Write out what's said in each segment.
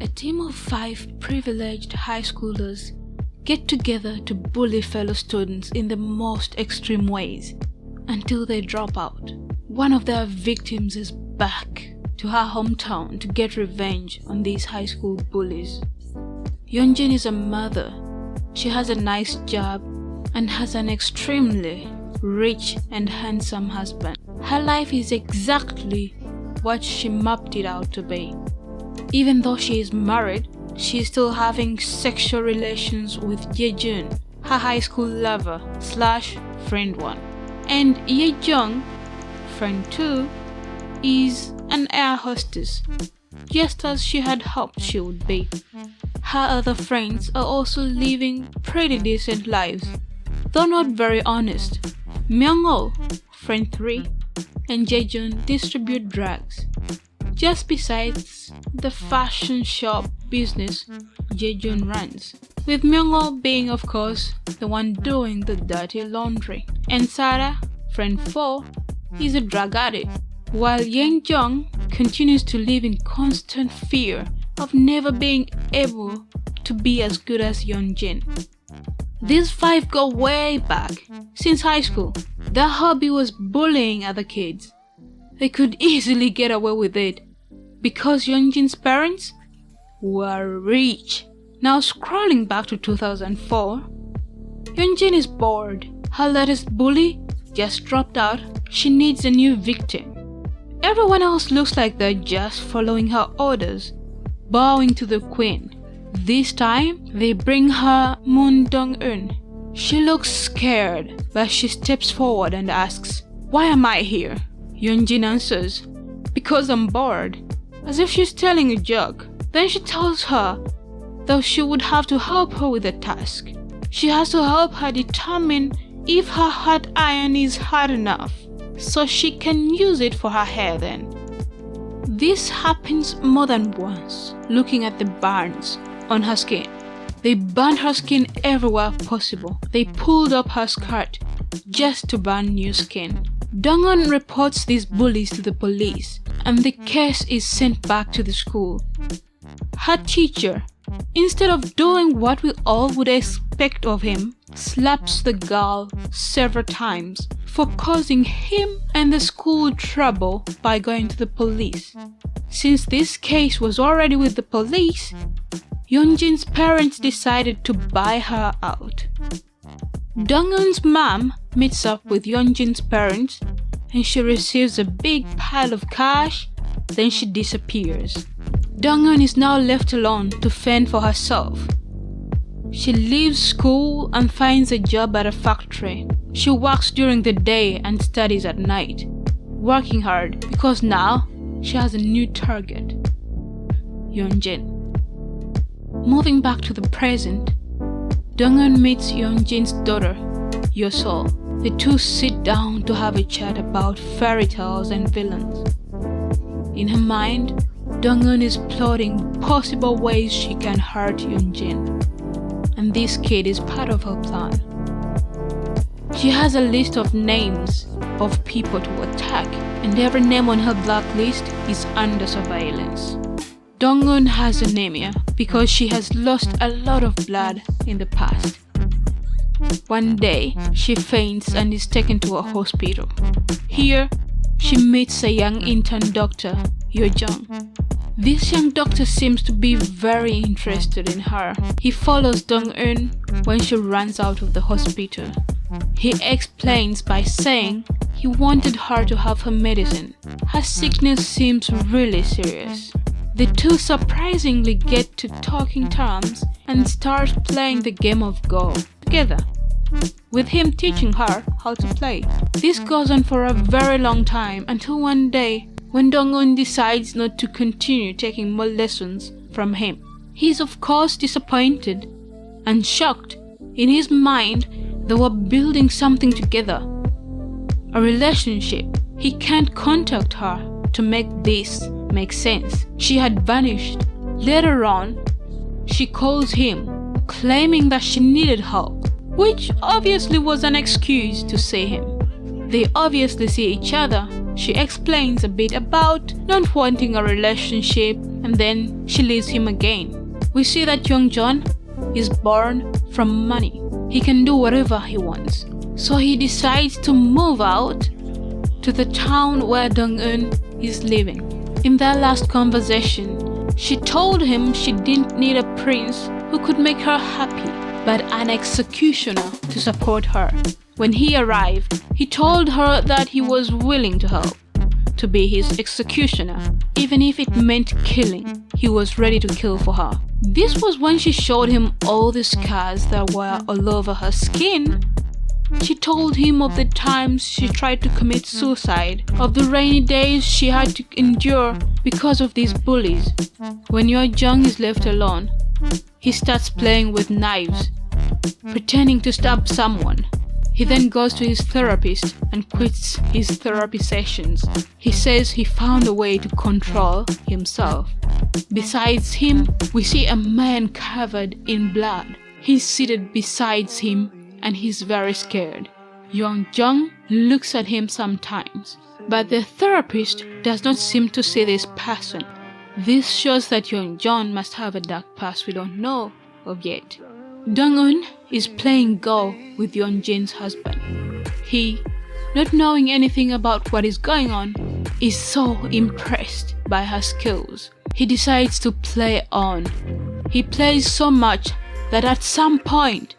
A team of 5 privileged high schoolers get together to bully fellow students in the most extreme ways until they drop out. One of their victims is back to her hometown to get revenge on these high school bullies. Yeonjin is a mother. She has a nice job and has an extremely rich and handsome husband. Her life is exactly what she mapped it out to be. Even though she is married, she is still having sexual relations with Yejun, her high school lover / friend 1. And Yejung, friend 2, is an air hostess, just as she had hoped she would be. Her other friends are also living pretty decent lives, though not very honest. Myung-oh, friend 3, and Jaejun distribute drugs. Just besides the fashion shop business Jaejun runs, with Myung-oh being of course the one doing the dirty laundry. And Sarah, friend 4, is a drug addict, while Yeonjung continues to live in constant fear of never being able to be as good as Yeonjin. These 5 go way back, since high school. Their hobby was bullying other kids. They could easily get away with it because Yeonjin's parents were rich. Now scrolling back to 2004, Yeonjin is bored. Her latest bully just dropped out. She needs a new victim. Everyone else looks like they're just following her orders, bowing to the queen. This time, they bring her Moon Dong-eun. She looks scared, but she steps forward and asks, "Why am I here?" Yeonjin answers, "Because I'm bored," as if she's telling a joke. Then she tells her that she would have to help her with a task. She has to help her determine if her hot iron is hot enough, so she can use it for her hair then. This happens more than once, looking at the burns on her skin. They burned her skin everywhere possible. They pulled up her skirt just to burn new skin. Dong-eun reports these bullies to the police, and the case is sent back to the school. Her teacher, instead of doing what we all would expect of him, slaps the girl several times for causing him and the school trouble by going to the police. Since this case was already with the police, Yeonjin's parents decided to buy her out. Dong-eun's mom meets up with Yeonjin's parents and she receives a big pile of cash, then she disappears. Dong-eun is now left alone to fend for herself. She leaves school and finds a job at a factory. She works during the day and studies at night, working hard because now she has a new target, Yeonjin. Moving back to the present, Dong-eun meets Yeonjin's daughter, Yosol. The two sit down to have a chat about fairy tales and villains. In her mind, Dong-eun is plotting possible ways she can hurt Yeonjin, and this kid is part of her plan. She has a list of names of people to attack, and every name on her blacklist is under surveillance. Dong-eun has anemia because she has lost a lot of blood in the past. One day, she faints and is taken to a hospital. Here, she meets a young intern doctor, Yo-jung. This young doctor seems to be very interested in her. He follows Dong-eun when she runs out of the hospital. He explains by saying he wanted her to have her medicine. Her sickness seems really serious. The two surprisingly get to talking terms and start playing the game of Go together, with him teaching her how to play. This goes on for a very long time until one day when Dong-eun decides not to continue taking more lessons from him. He's of course disappointed and shocked. In his mind, they were building something together, a relationship. He can't contact her to make this make sense. She had vanished. Later on, she calls him, claiming that she needed help, which obviously was an excuse to see him. They obviously see each other. She explains a bit about not wanting a relationship and then she leaves him again. We see that Young-jun is born from money. He can do whatever he wants. So he decides to move out to the town where Dong-eun is living. In their last conversation, she told him she didn't need a prince who could make her happy, but an executioner to support her. When he arrived, he told her that he was willing to help, to be his executioner. Even if it meant killing, he was ready to kill for her. This was when she showed him all the scars that were all over her skin. She told him of the times she tried to commit suicide, of the rainy days she had to endure because of these bullies. When Yeojung is left alone, he starts playing with knives, pretending to stab someone. He then goes to his therapist and quits his therapy sessions. He says he found a way to control himself. Besides him, we see a man covered in blood. He's seated beside him and he's very scared. Yeojung looks at him sometimes, but the therapist does not seem to see this person. This shows that Yeojung must have a dark past we don't know of yet. Dong-eun is playing Go with Yeonjin's husband. He, not knowing anything about what is going on, is so impressed by her skills. He decides to play on. He plays so much that at some point,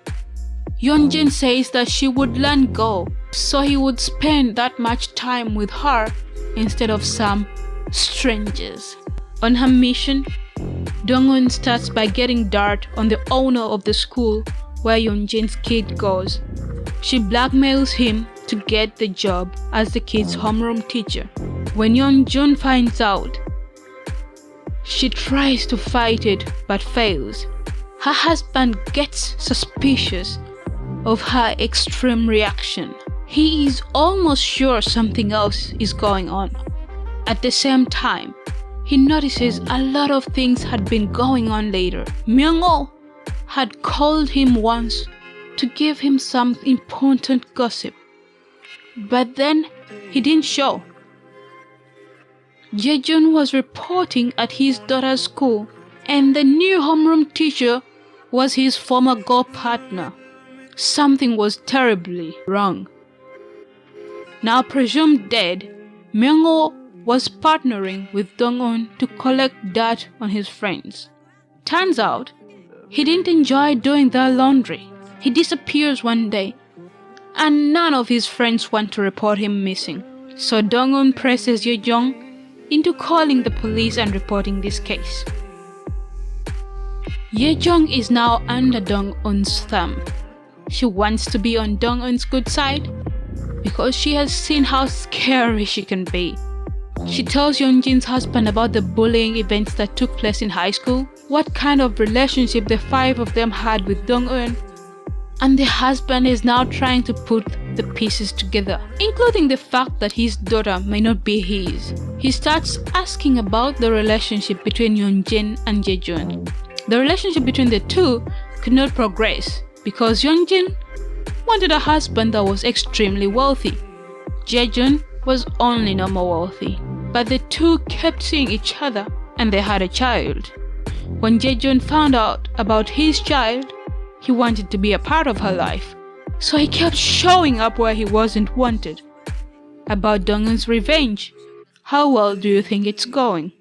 Yeonjin says that she would learn Go, so he would spend that much time with her instead of some strangers. On her mission, Dong-eun starts by getting dirt on the owner of the school where Yeonjin's kid goes. She blackmails him to get the job as the kid's homeroom teacher. When Yeonjun finds out, she tries to fight it but fails. Her husband gets suspicious of her extreme reaction. He is almost sure something else is going on. At the same time, he notices a lot of things had been going on later. Myung-oh had called him once to give him some important gossip, but then he didn't show. Jae-jun was reporting at his daughter's school, and the new homeroom teacher was his former Go partner. Something was terribly wrong. Now presumed dead, Myung-oh was partnering with Dong-eun to collect dirt on his friends. Turns out, he didn't enjoy doing their laundry. He disappears one day, and none of his friends want to report him missing. So Dong-eun presses Yeojung into calling the police and reporting this case. Yeojung is now under Dong-eun's thumb. She wants to be on Dong-eun's good side because she has seen how scary she can be. She tells Yeonjin's husband about the bullying events that took place in high school, what kind of relationship the five of them had with Dong-eun, and the husband is now trying to put the pieces together, including the fact that his daughter may not be his. He starts asking about the relationship between Yeonjin and Jae-jun. The relationship between the two could not progress because Yeonjin wanted a husband that was extremely wealthy. Jae-jun was only normal wealthy, but the two kept seeing each other and they had a child. When Jae-jun found out about his child, he wanted to be a part of her life, so he kept showing up where he wasn't wanted. About Dong-eun's revenge, how well do you think it's going?